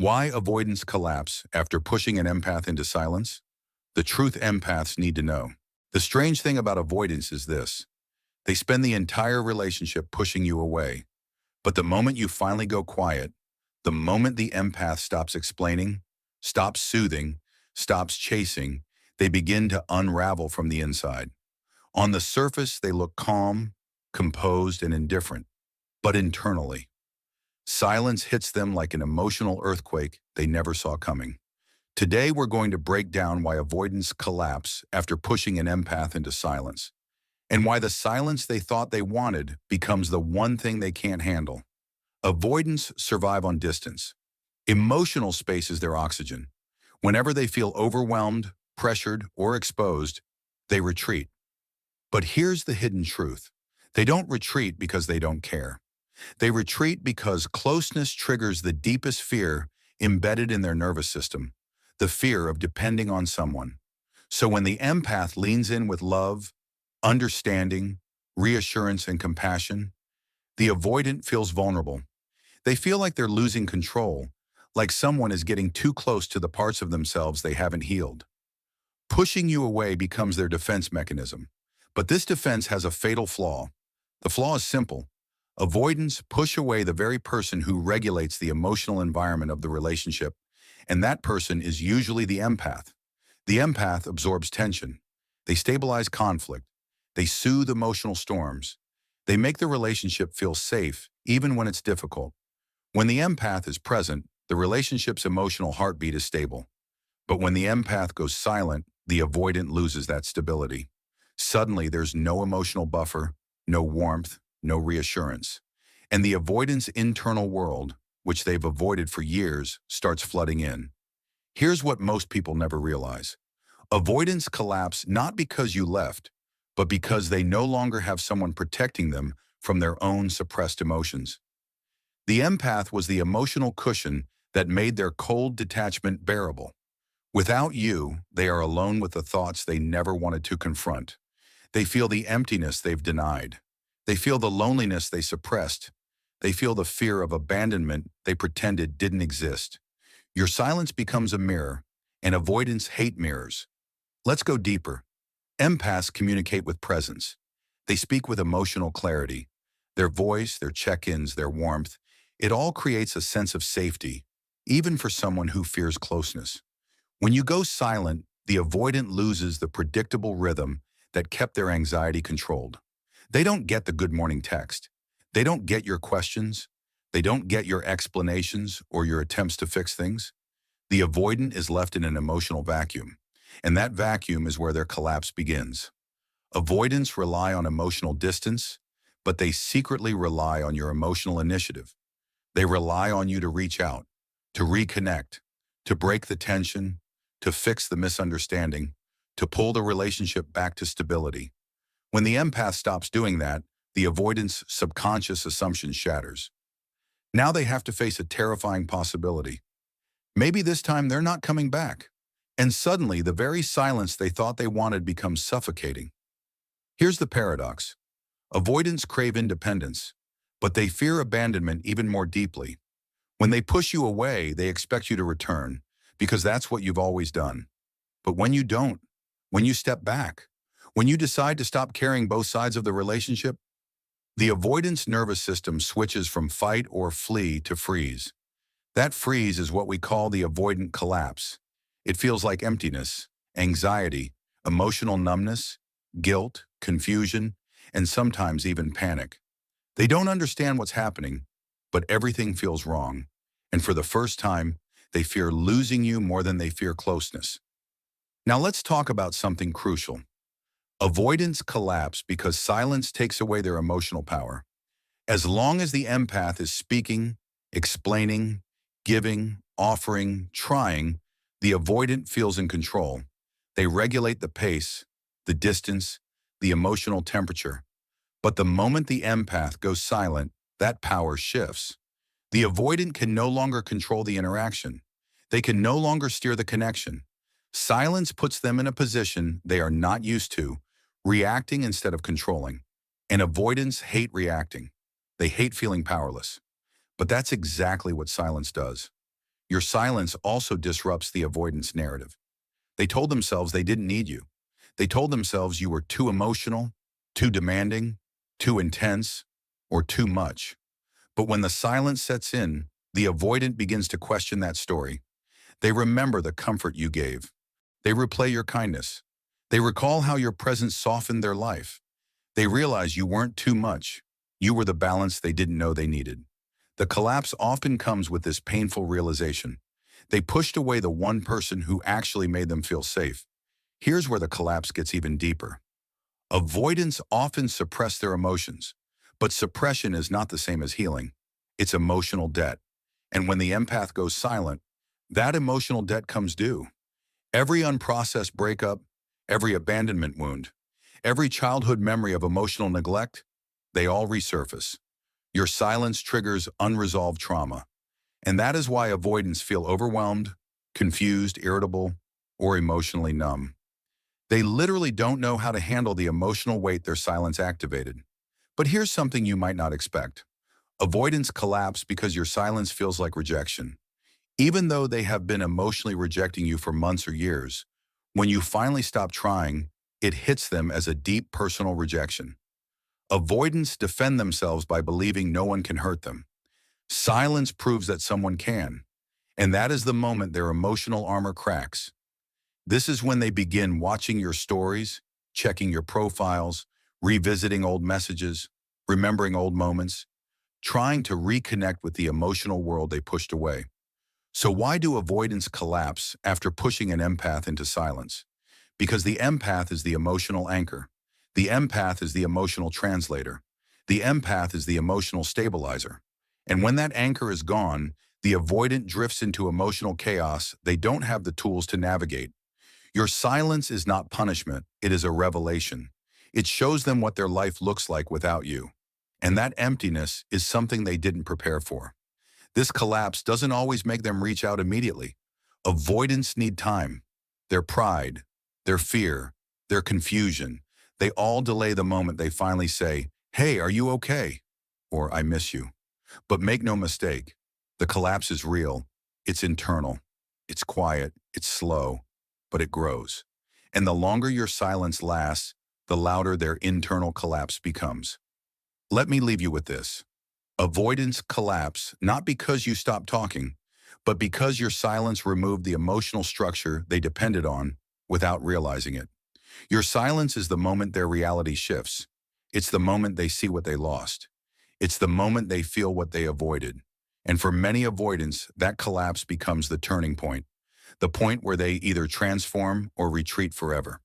Why avoidance collapse after pushing an empath into silence? The truth empaths need to know. The strange thing about avoidance is this. They spend the entire relationship pushing you away. But the moment you finally go quiet, the moment the empath stops explaining, stops soothing, stops chasing, they begin to unravel from the inside. On the surface, they look calm, composed, and indifferent. But internally, silence hits them like an emotional earthquake they never saw coming. Today, we're going to break down why avoidants collapse after pushing an empath into silence, and why the silence they thought they wanted becomes the one thing they can't handle. Avoidants survive on distance. Emotional space is their oxygen. Whenever they feel overwhelmed, pressured, or exposed, they retreat. But here's the hidden truth. They don't retreat because they don't care. They retreat because closeness triggers the deepest fear embedded in their nervous system, the fear of depending on someone. So when the empath leans in with love, understanding, reassurance, and compassion, the avoidant feels vulnerable. They feel like they're losing control, like someone is getting too close to the parts of themselves they haven't healed. Pushing you away becomes their defense mechanism. But this defense has a fatal flaw. The flaw is simple. Avoidants push away the very person who regulates the emotional environment of the relationship, and that person is usually the empath. The empath absorbs tension. They stabilize conflict. They soothe emotional storms. They make the relationship feel safe, even when it's difficult. When the empath is present, the relationship's emotional heartbeat is stable. But when the empath goes silent, the avoidant loses that stability. Suddenly, there's no emotional buffer, no warmth, no reassurance. And the avoidant's internal world, which they've avoided for years, starts flooding in. Here's what most people never realize. Avoidants collapse not because you left, but because they no longer have someone protecting them from their own suppressed emotions. The empath was the emotional cushion that made their cold detachment bearable. Without you, they are alone with the thoughts they never wanted to confront. They feel the emptiness they've denied. They feel the loneliness they suppressed. They feel the fear of abandonment they pretended didn't exist. Your silence becomes a mirror, and avoidants hate mirrors. Let's go deeper. Empaths communicate with presence. They speak with emotional clarity. Their voice, their check-ins, their warmth, it all creates a sense of safety, even for someone who fears closeness. When you go silent, the avoidant loses the predictable rhythm that kept their anxiety controlled. They don't get the good morning text. They don't get your questions. They don't get your explanations or your attempts to fix things. The avoidant is left in an emotional vacuum, and that vacuum is where their collapse begins. Avoidants rely on emotional distance, but they secretly rely on your emotional initiative. They rely on you to reach out, to reconnect, to break the tension, to fix the misunderstanding, to pull the relationship back to stability. When the empath stops doing that, the avoidant's subconscious assumption shatters. Now they have to face a terrifying possibility. Maybe this time they're not coming back. And suddenly, the very silence they thought they wanted becomes suffocating. Here's the paradox. Avoidants crave independence, but they fear abandonment even more deeply. When they push you away, they expect you to return, because that's what you've always done. But when you don't, when you step back, when you decide to stop carrying both sides of the relationship, the avoidance nervous system switches from fight or flee to freeze. That freeze is what we call the avoidant collapse. It feels like emptiness, anxiety, emotional numbness, guilt, confusion, and sometimes even panic. They don't understand what's happening, but everything feels wrong. And for the first time, they fear losing you more than they fear closeness. Now let's talk about something crucial. Avoidants collapse because silence takes away their emotional power. As long as the empath is speaking, explaining, giving, offering, trying, the avoidant feels in control. They regulate the pace, the distance, the emotional temperature. But the moment the empath goes silent, that power shifts. The avoidant can no longer control the interaction. They can no longer steer the connection. Silence puts them in a position they are not used to, reacting instead of controlling. And avoidants hate reacting. They hate feeling powerless. But that's exactly what silence does. Your silence also disrupts the avoidance narrative. They told themselves they didn't need you. They told themselves you were too emotional, too demanding, too intense, or too much. But when the silence sets in, the avoidant begins to question that story. They remember the comfort you gave. They replay your kindness. They recall how your presence softened their life. They realize you weren't too much. You were the balance they didn't know they needed. The collapse often comes with this painful realization. They pushed away the one person who actually made them feel safe. Here's where the collapse gets even deeper. Avoidants often suppress their emotions, but suppression is not the same as healing. It's emotional debt. And when the empath goes silent, that emotional debt comes due. Every unprocessed breakup, every abandonment wound, every childhood memory of emotional neglect, they all resurface. Your silence triggers unresolved trauma. And that is why avoidants feel overwhelmed, confused, irritable, or emotionally numb. They literally don't know how to handle the emotional weight their silence activated. But here's something you might not expect. Avoidants collapse because your silence feels like rejection. Even though they have been emotionally rejecting you for months or years, when you finally stop trying, it hits them as a deep personal rejection. Avoidants defend themselves by believing no one can hurt them. Silence proves that someone can, and that is the moment their emotional armor cracks. This is when they begin watching your stories, checking your profiles, revisiting old messages, remembering old moments, trying to reconnect with the emotional world they pushed away. So why do avoidants collapse after pushing an empath into silence? Because the empath is the emotional anchor. The empath is the emotional translator. The empath is the emotional stabilizer. And when that anchor is gone, the avoidant drifts into emotional chaos they don't have the tools to navigate. Your silence is not punishment, it is a revelation. It shows them what their life looks like without you. And that emptiness is something they didn't prepare for. This collapse doesn't always make them reach out immediately. Avoidants need time. Their pride, their fear, their confusion, they all delay the moment they finally say, "Hey, are you okay?" Or "I miss you." But make no mistake, the collapse is real. It's internal. It's quiet. It's slow. But it grows. And the longer your silence lasts, the louder their internal collapse becomes. Let me leave you with this. Avoidance collapse not because you stopped talking, but because your silence removed the emotional structure they depended on without realizing it. Your silence is the moment their reality shifts. It's the moment they see what they lost. It's the moment they feel what they avoided. And for many avoidants, that collapse becomes the turning point, the point where they either transform or retreat forever.